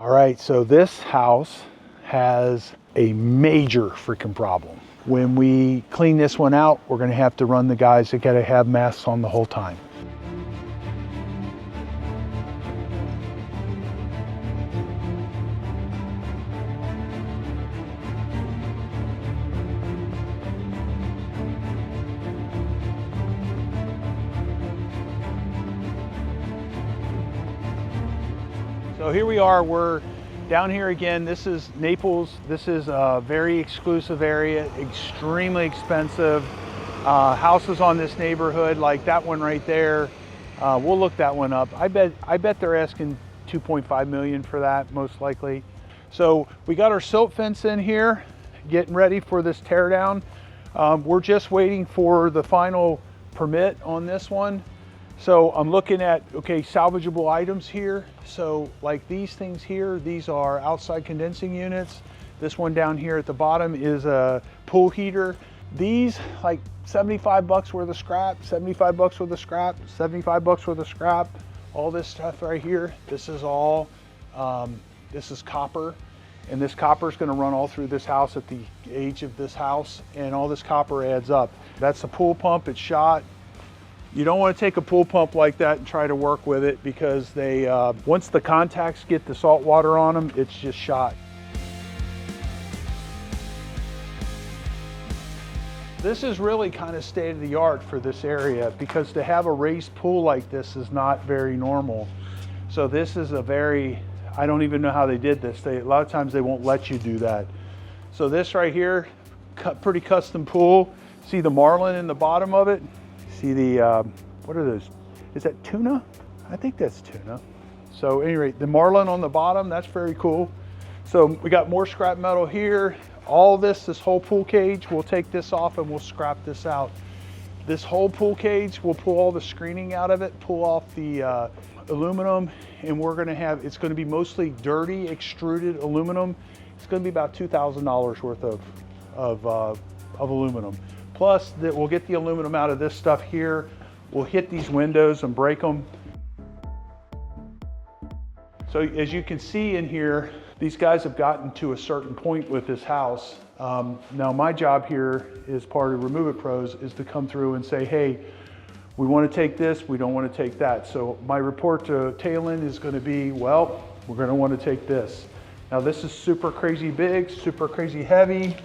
All right, so this house has a major freaking problem. When we clean this one out, we're gonna have to run the guys that gotta have masks on the whole time. So here we are, we're down here again. This is Naples. This is a very exclusive area, extremely expensive. Houses on this neighborhood, like that one right there, we'll look that one up. I bet they're asking 2.5 million for that, most likely. So we got our silt fence in here, getting ready for this tear down. We're just waiting for the final permit on this one. So I'm looking at, okay, salvageable items here. So like these things here, these are outside condensing units. This one down here at the bottom is a pool heater. These, like 75 bucks worth of scrap, 75 bucks worth of scrap, 75 bucks worth of scrap. All this stuff right here, this is all, this is copper. And this copper is gonna run all through this house at the age of this house, and all this copper adds up. That's the pool pump, it's shot. You don't want to take a pool pump like that and try to work with it, because they, once the contacts get the salt water on them, it's just shot. This is really kind of state of the art for this area, because to have a raised pool like this is not very normal. So this is a very, I don't even know how they did this. A lot of times they won't let you do that. So this right here, pretty custom pool. See the marlin in the bottom of it? See the, what are those? Is that tuna? I think that's tuna. So at any rate, the marlin on the bottom, that's very cool. So we got more scrap metal here. All this whole pool cage, we'll take this off and we'll scrap this out. This whole pool cage, we'll pull all the screening out of it, pull off the aluminum, and we're gonna have, it's gonna be mostly dirty extruded aluminum. It's gonna be about $2,000 worth of aluminum. Plus, that we'll get the aluminum out of this stuff here. We'll hit these windows and break them. So as you can see in here, these guys have gotten to a certain point with this house. Now my job here is part of Remove It Pros is to come through and say, hey, we want to take this, we don't want to take that. So my report to Talon is going to be, well, we're going to want to take this. Now this is super crazy big, super crazy heavy.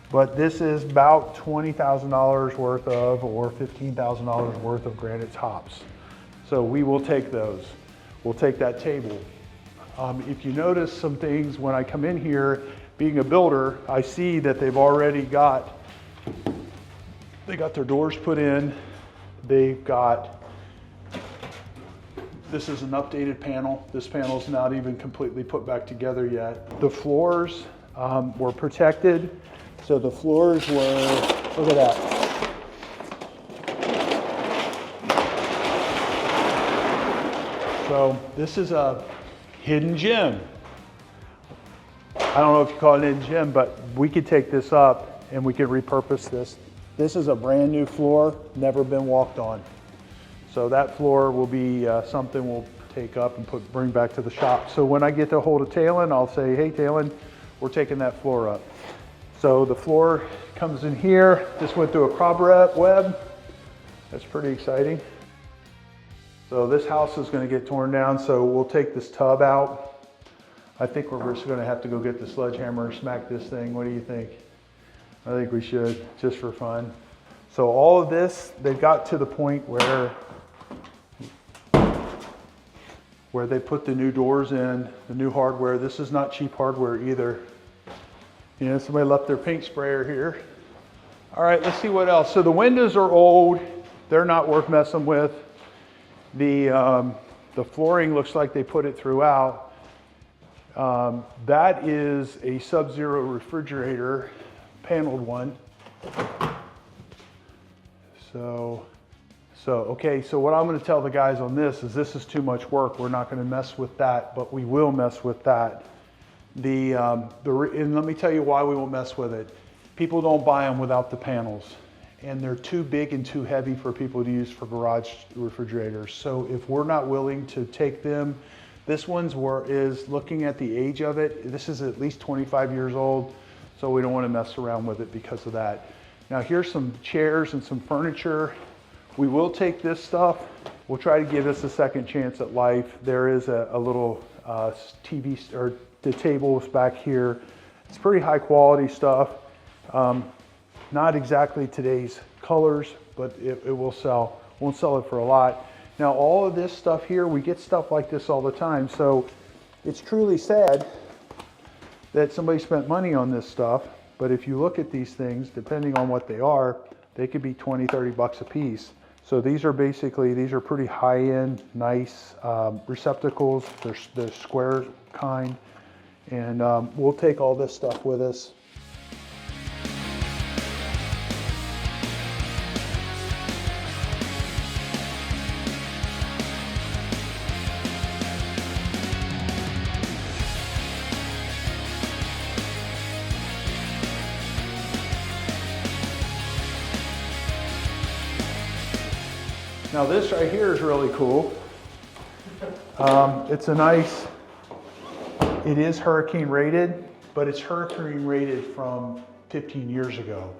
But this is about $20,000 worth of, or $15,000 worth of granite tops. So we will take those. We'll take that table. If you notice some things when I come in here, being a builder, I see that they've already got, they got their doors put in. They've got, this is an updated panel. This panel's not even completely put back together yet. The floors were protected. So the floors were, look at that. So this is a hidden gem. I don't know if you call it a hidden gem, but we could take this up and we could repurpose this. This is a brand new floor, never been walked on. So that floor will be something we'll take up and bring back to the shop. So when I get a hold of Talon, I'll say, hey Talon, we're taking that floor up. So the floor comes in here. This went through a crab web. That's pretty exciting. So this house is going to get torn down, so we'll take this tub out. I think we're just going to have to go get the sledgehammer and smack this thing. What do you think? I think we should, just for fun. So all of this, they've got to the point where they put the new doors in, the new hardware. This is not cheap hardware either. You know, somebody left their paint sprayer here. All right, let's see what else. So the windows are old. They're not worth messing with. The flooring looks like they put it throughout. That is a Sub-Zero refrigerator, paneled one. Okay, so what I'm gonna tell the guys on this is too much work. We're not gonna mess with that, but we will mess with that. And let me tell you why we won't mess with it. People don't buy them without the panels, and they're too big and too heavy for people to use for garage refrigerators. So if we're not willing to take them This one's is looking at the age of it. This is at least 25 years old, so we don't want to mess around with it because of that. Now here's some chairs and some furniture. We will take this stuff. We'll try to give this a second chance at life. There is a little TV, or the table is back here. It's pretty high quality stuff. Not exactly today's colors, but it will sell. Won't sell it for a lot. Now all of this stuff here, we get stuff like this all the time. So it's truly sad that somebody spent money on this stuff. But if you look at these things, depending on what they are, they could be 20, 30 bucks a piece. So these are pretty high-end, nice receptacles. They're square kind. And we'll take all this stuff with us. Now this right here is really cool. It's a nice, it is hurricane rated, but it's hurricane rated from 15 years ago.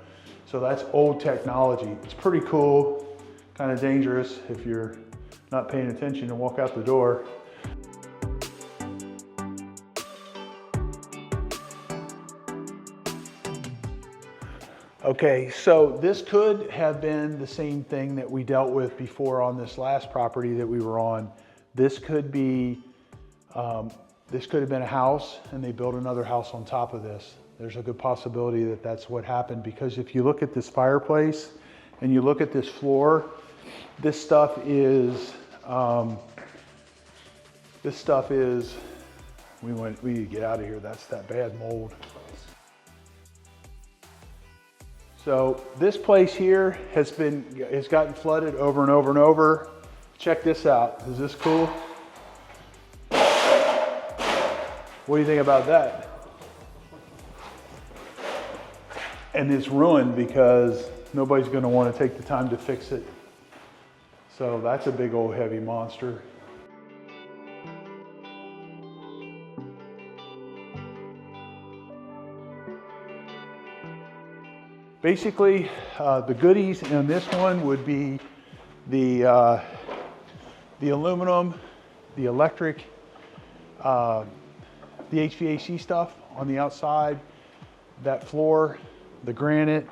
So that's old technology. It's pretty cool, kind of dangerous if you're not paying attention and walk out the door. Okay, so this could have been the same thing that we dealt with before on this last property that we were on. This could be, this could have been a house and they built another house on top of this. There's a good possibility that that's what happened, because if you look at this fireplace and you look at this floor, this stuff is, we need to get out of here. That's that bad mold. So this place here has gotten flooded over and over and over. Check this out. Is this cool? What do you think about that? And it's ruined because nobody's going to want to take the time to fix it. So that's a big old heavy monster. Basically, the goodies in this one would be the aluminum, the electric, the HVAC stuff on the outside, that floor, the granite,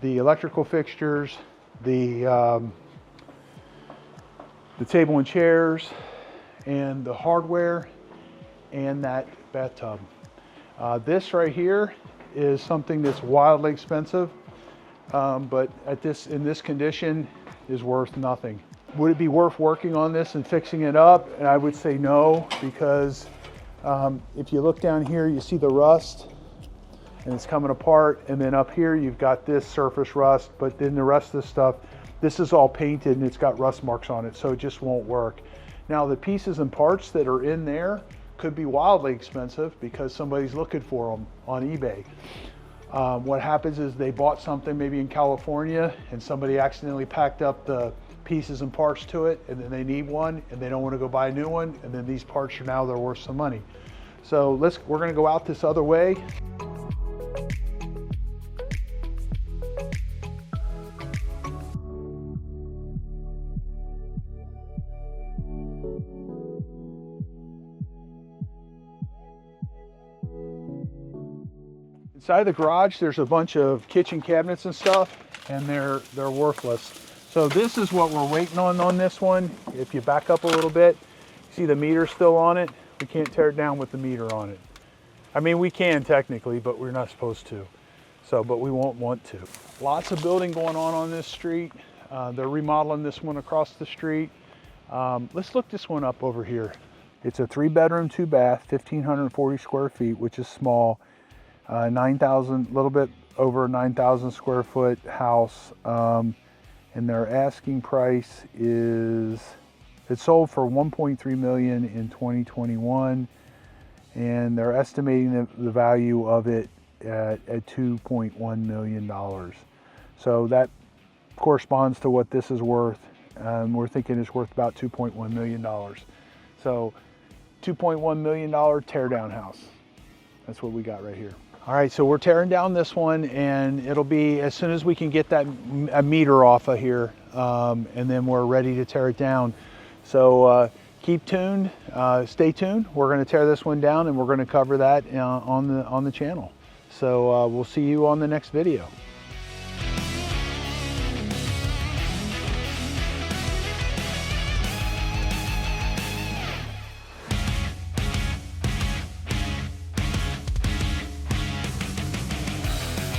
the electrical fixtures, the table and chairs, and the hardware, and that bathtub. This right here is something that's wildly expensive, but in this condition is worth nothing. Would it be worth working on this and fixing it up? And I would say no, because if you look down here, you see the rust and it's coming apart. And then up here, you've got this surface rust, but then the rest of the stuff, this is all painted and it's got rust marks on it, so it just won't work. Now the pieces and parts that are in there could be wildly expensive because somebody's looking for them on eBay. What happens is they bought something maybe in California and somebody accidentally packed up the pieces and parts to it, and then they need one and they don't want to go buy a new one, and then these parts are now they're worth some money. So we're going to go out this other way. Inside the garage, there's a bunch of kitchen cabinets and stuff, and they're worthless. So this is what we're waiting on this one. If you back up a little bit, see the meter still on it. We can't tear it down with the meter on it. I mean, we can technically, but we're not supposed to. So, but we won't want to. Lots of building going on this street. They're remodeling this one across the street. Let's look this one up over here. It's a 3-bedroom, 2-bath, 1,540 square feet, which is small. 9,000, little bit over 9,000 square foot house, and their asking price is, it sold for 1.3 million in 2021, and they're estimating the value of it at $2.1 million. So that corresponds to what this is worth. We're thinking it's worth about $2.1 million. So $2.1 million teardown house. That's what we got right here. All right, so we're tearing down this one, and it'll be as soon as we can get that a meter off of here, and then we're ready to tear it down. So keep tuned, stay tuned. We're going to tear this one down, and we're going to cover that on the channel. So we'll see you on the next video.